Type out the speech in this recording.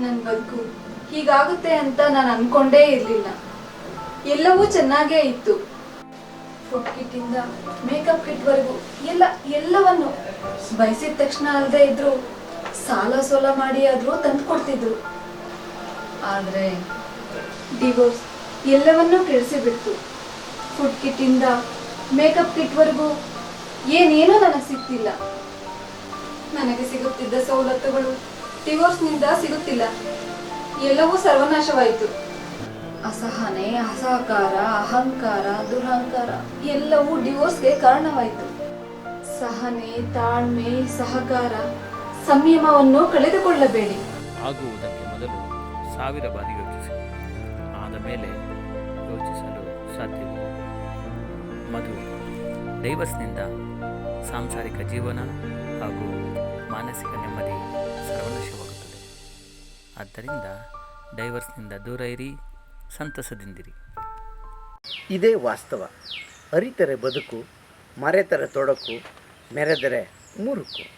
ನನ್ನ ಬದುಕು ಹೀಗಾಗುತ್ತೆ ಅಂತ ನಾನು ಅನ್ಕೊಂಡೇ ಇರಲಿಲ್ಲ. ಎಲ್ಲವೂ ಚೆನ್ನಾಗೇ ಇತ್ತು. ಫುಡ್ ಕಿಟ್ಟಿಂದ ಮೇಕಪ್ ಕಿಟ್ವರೆಗೂ ಎಲ್ಲವನ್ನು ಬಯಸಿದ ತಕ್ಷಣ ಅಲ್ಲದೆ ಇದ್ರು ಸಾಲ ಸೋಲ ಮಾಡಿ ಆದರೂ ತಂದು ಕೊಡ್ತಿದ್ರು. ಆದರೆ ಡಿವೋರ್ಸ್ ಎಲ್ಲವನ್ನೂ ಕೆಡಿಸಿಬಿಡ್ತು. ಫುಡ್ ಕಿಟ್ಟಿಂದ ಮೇಕಪ್ ಕಿಟ್ವರೆಗೂ ಏನೇನೋ ನನಗೆ ಸಿಗ್ತಿಲ್ಲ. ನನಗೆ ಸಿಗುತ್ತಿದ್ದ ಸವಲತ್ತುಗಳು ಡಿವೋರ್ಸ್ನಿಂದ ಸಿಗುತ್ತಿಲ್ಲ. ಎಲ್ಲವೂ ಸರ್ವನಾಶವಾಯಿತು. ಅಸಹನೆ, ಅಸಹಕಾರ, ಅಹಂಕಾರ, ದುರಹಂಕಾರ ಎಲ್ಲವೂ ಡಿವೋರ್ಸ್ಗೆ ಕಾರಣವಾಯಿತು. ಸಹನೆ, ತಾಳ್ಮೆ, ಸಹಕಾರ, ಸಂಯಮವನ್ನು ಕಳೆದುಕೊಳ್ಳಬೇಡಿ. ಆಗುವುದಕ್ಕೆ ಮೊದಲು 1000 ಬಾರಿ ಯೋಚಿಸಿ, ಆದ ಮೇಲೆ ಯೋಚಿಸಲು ಸಾಧ್ಯವಿಲ್ಲ. ಮದುವೆ ಡೈವರ್ಸ್ನಿಂದ ಸಾಂಸಾರಿಕ ಜೀವನ ಹಾಗೂ ಮಾನಸಿಕ ನೆಮ್ಮದಿ ಸರ್ವನಾಶವಾಗುತ್ತದೆ. ಆದ್ದರಿಂದ ಡೈವರ್ಸ್ನಿಂದ ದೂರ ಇರಿ, ಸಂತಸದಿಂದಿರಿ. ಇದೇ ವಾಸ್ತವ. ಅರಿತರೆ ಬದುಕು, ಮರೆತರೆ ತೊಡಕು, ಮೆರೆದರೆ ಮುರುಕು.